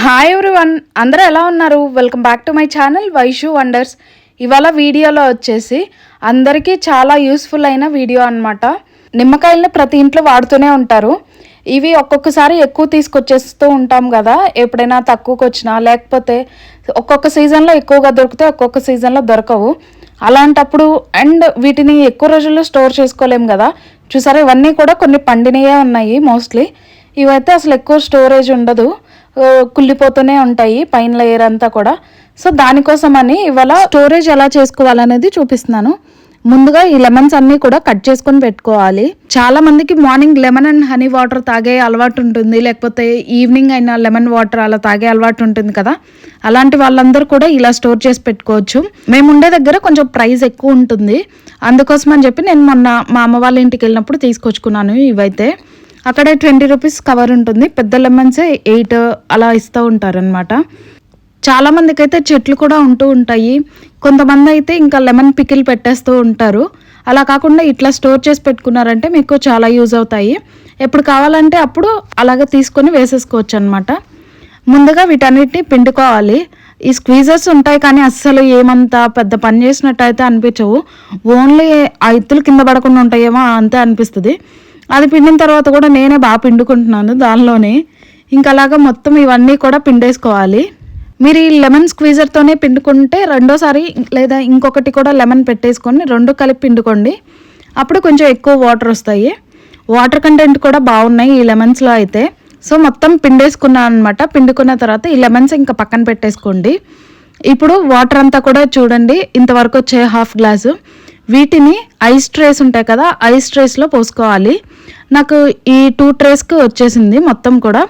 Hi everyone, అందరూ ఎలా ఉన్నారు? Welcome back to my channel Vaishu wonders. ఇవాళ వీడియోలో వచ్చేసి అందరికీ చాలా యూస్ఫుల్ అయిన వీడియో అనమాట. నిమ్మకాయలని ప్రతి ఇంట్లో వాడుతూనే ఉంటారు. ఇవి ఒక్కొక్కసారి ఎక్కువ తీసుకొచ్చేస్తూ ఉంటాం కదా, ఎప్పుడైనా తక్కువకి వచ్చినా, లేకపోతే ఒక్కొక్క సీజన్లో ఎక్కువగా దొరికితే ఒక్కొక్క సీజన్లో దొరకవు. అలాంటప్పుడు అండ్ వీటిని ఎక్కువ రోజుల్లో స్టోర్ చేసుకోలేము కదా. చూసారా, ఇవన్నీ కూడా కొన్ని పండినయే ఉన్నాయి. మోస్ట్లీ ఇవైతే అసలు ఎక్కువ స్టోరేజ్ ఉండదు, కుళ్ళిపోతూనే ఉంటాయి పైన లేయర్ అంతా కూడా. సో దానికోసమని ఇవాళ స్టోరేజ్ ఎలా చేసుకోవాలనేది చూపిస్తున్నాను. ముందుగా ఈ లెమన్స్ అన్నీ కూడా కట్ చేసుకొని పెట్టుకోవాలి. చాలా మందికి morning lemon and honey water తాగే అలవాటు ఉంటుంది, లేకపోతే ఈవినింగ్ అయినా లెమన్ వాటర్ అలా తాగే అలవాటు ఉంటుంది కదా. అలాంటి వాళ్ళందరూ కూడా ఇలా స్టోర్ చేసి పెట్టుకోవచ్చు. మేము ఉండే దగ్గర కొంచెం ప్రైస్ ఎక్కువ ఉంటుంది, అందుకోసం అని చెప్పి నేను మొన్న మా అమ్మ వాళ్ళ ఇంటికి వెళ్ళినప్పుడు తీసుకొచ్చుకున్నాను. ఇవైతే అక్కడే 20 రూపీస్ కవర్ ఉంటుంది. పెద్ద లెమన్సే 8 అలా ఇస్తూ ఉంటారనమాట. చాలామందికి అయితే చెట్లు కూడా ఉంటూ ఉంటాయి. కొంతమంది అయితే ఇంకా లెమన్ పికిల్ పెట్టేస్తూ ఉంటారు. అలా కాకుండా ఇట్లా స్టోర్ చేసి పెట్టుకున్నారంటే మీకు చాలా యూజ్ అవుతాయి. ఎప్పుడు కావాలంటే అప్పుడు అలాగే తీసుకొని వేసేసుకోవచ్చు అనమాట. ముందుగా వీటన్నిటిని పిండుకోవాలి. ఈ స్క్వీజర్స్ ఉంటాయి కానీ అస్సలు ఏమంత పెద్ద పని చేసినట్టు అయితే అనిపించవు. ఓన్లీ ఆ ఇత్తులు కింద పడకుండా ఉంటాయేమో అంతే అనిపిస్తుంది. అది పిండిన తర్వాత కూడా నేనే బాగా పిండుకుంటున్నాను దానిలోనే. ఇంకా అలాగా మొత్తం ఇవన్నీ కూడా పిండేసుకోవాలి. మీరు ఈ లెమన్ స్క్వీజర్తోనే పిండుకుంటే రెండోసారి లేదా ఇంకొకటి కూడా లెమన్ పెట్టేసుకొని రెండు కలిపి పిండుకోండి. అప్పుడు కొంచెం ఎక్కువ వాటర్ వస్తాయి. వాటర్ కంటెంట్ కూడా బాగున్నాయి ఈ లెమన్స్లో అయితే. సో మొత్తం పిండేసుకున్నాను అనమాట. పిండుకున్న తర్వాత ఈ లెమన్స్ ఇంకా పక్కన పెట్టేసుకోండి. ఇప్పుడు వాటర్ అంతా కూడా చూడండి ఇంతవరకు వచ్చే హాఫ్ గ్లాసు. వీటిని ఐస్ ట్రేస్ ఉంటాయి కదా, ఐస్ ట్రేస్లో పోసుకోవాలి. నాకు ఈ 2 ట్రేస్కి వచ్చేసింది మొత్తం కూడా.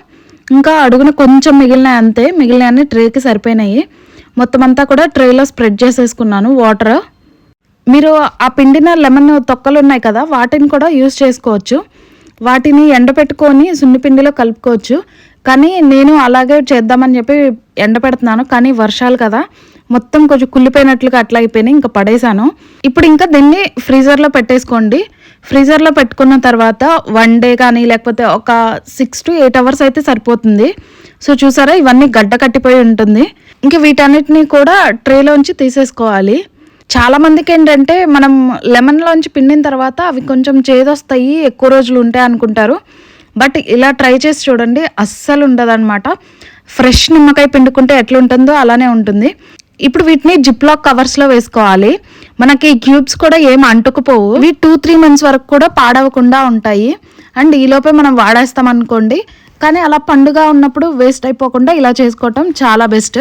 ఇంకా అడుగున కొంచెం మిగిలినాయి అంతే, మిగిలినవన్నీ ట్రేకి సరిపోయినాయి. మొత్తం అంతా కూడా ట్రేలో స్ప్రెడ్ చేసేసుకున్నాను వాటర్. మీరు ఆ పిండిన లెమన్ తొక్కలు ఉన్నాయి కదా, వాటిని కూడా యూజ్ చేసుకోవచ్చు. వాటిని ఎండపెట్టుకొని సున్నిపిండిలో కలుపుకోవచ్చు. కానీ నేను అలాగే చేద్దామని చెప్పి ఎండపెడుతున్నాను, కానీ వర్షాలు కదా మొత్తం కొంచెం కుళ్ళిపోయినట్లుగా అట్లా అయిపోయినాయి, ఇంకా పడేసాను. ఇప్పుడు ఇంకా దీన్ని ఫ్రీజర్లో పెట్టేసుకోండి. ఫ్రీజర్లో పెట్టుకున్న తర్వాత 1 డే కానీ లేకపోతే ఒక 6 to 8 అవర్స్ అయితే సరిపోతుంది. సో చూసారా, ఇవన్నీ గడ్డ కట్టిపోయి ఉంటుంది. ఇంకా వీటన్నిటిని కూడా ట్రేలోంచి తీసేసుకోవాలి. చాలామందికి ఏంటంటే మనం లెమన్లోంచి పిండిన తర్వాత అవి కొంచెం చేదొస్తాయి, ఎక్కువ రోజులు ఉంటాయి అనుకుంటారు. బట్ ఇలా ట్రై చేసి చూడండి, అస్సలు ఉండదన్నమాట. ఫ్రెష్ నిమ్మకాయ పిండుకుంటే ఎట్లుంటుందో అలానే ఉంటుంది. ఇప్పుడు వీటిని జిప్లాక్ కవర్స్లో వేసుకోవాలి. మనకి క్యూబ్స్ కూడా ఏం అంటుకుపోవు. ఇవి 2-3 మంత్స్ వరకు కూడా పాడవకుండా ఉంటాయి. అండ్ ఈలోపే మనం వాడేస్తాం అనుకోండి, కానీ అలా పండుగ ఉన్నప్పుడు వేస్ట్ అయిపోకుండా ఇలా చేసుకోవటం చాలా బెస్ట్.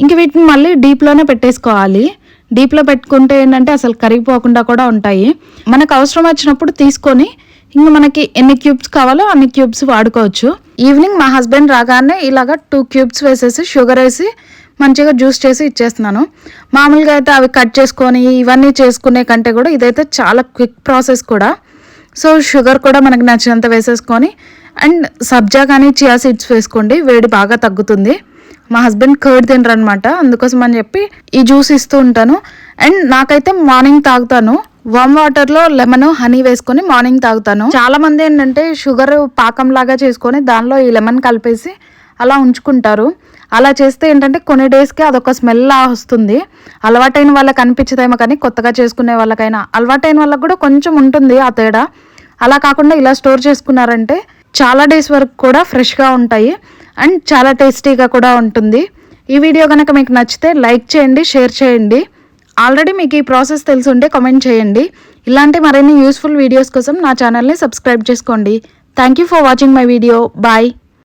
ఇంక వీటిని మళ్ళీ డీప్లోనే పెట్టేసుకోవాలి. డీప్లో పెట్టుకుంటే ఏంటంటే అసలు కరిగిపోకుండా కూడా ఉంటాయి. మనకు అవసరం వచ్చినప్పుడు తీసుకొని ఇంకా మనకి ఎన్ని క్యూబ్స్ కావాలో అన్ని క్యూబ్స్ వాడుకోవచ్చు. ఈవినింగ్ మా హస్బెండ్ రాగానే ఇలాగా 2 క్యూబ్స్ వేసేసి షుగర్ వేసి మంచిగా జ్యూస్ చేసి ఇచ్చేస్తున్నాను. మామూలుగా అయితే అవి కట్ చేసుకొని ఇవన్నీ చేసుకునే కంటే కూడా ఇదైతే చాలా క్విక్ ప్రాసెస్ కూడా. సో షుగర్ కూడా మనకు నచ్చినంత వేసేసుకొని అండ్ సబ్జా కానీ చియా సీడ్స్ వేసుకోండి, వేడి బాగా తగ్గుతుంది. మా హస్బెండ్ కర్డ్ తినరు అనమాట, అందుకోసం అని చెప్పి ఈ జ్యూస్ ఇస్తూ ఉంటాను. అండ్ నాకైతే మార్నింగ్ తాగుతాను. వామ్ వాటర్లో లెమన్ హనీ వేసుకొని మార్నింగ్ తాగుతాను. చాలా మంది ఏంటంటే షుగర్ పాకంలాగా చేసుకొని దానిలో ఈ లెమన్ కలిపేసి అలా ఉంచుకుంటారు. అలా చేస్తే ఏంటంటే కొన్ని డేస్కి అదొక స్మెల్ లా వస్తుంది. అలవాటైన వాళ్ళకి అనిపించదేమో కానీ కొత్తగా చేసుకునే వాళ్ళకైనా అలవాటైన వాళ్ళకి కూడా కొంచెం ఉంటుంది ఆ తేడా. అలా కాకుండా ఇలా స్టోర్ చేసుకున్నారంటే చాలా డేస్ వరకు కూడా ఫ్రెష్గా ఉంటాయి అండ్ చాలా టేస్టీగా కూడా ఉంటుంది. ఈ వీడియో కనుక మీకు నచ్చితే లైక్ చేయండి, షేర్ చేయండి. ఆల్రెడీ మీకు ఈ ప్రాసెస్ తెలిసి ఉంటే కామెంట్ చేయండి. ఇలాంటి మరిన్ని యూస్ఫుల్ వీడియోస్ కోసం నా ఛానల్ని సబ్స్క్రైబ్ చేసుకోండి. Thank you for watching my video. Bye.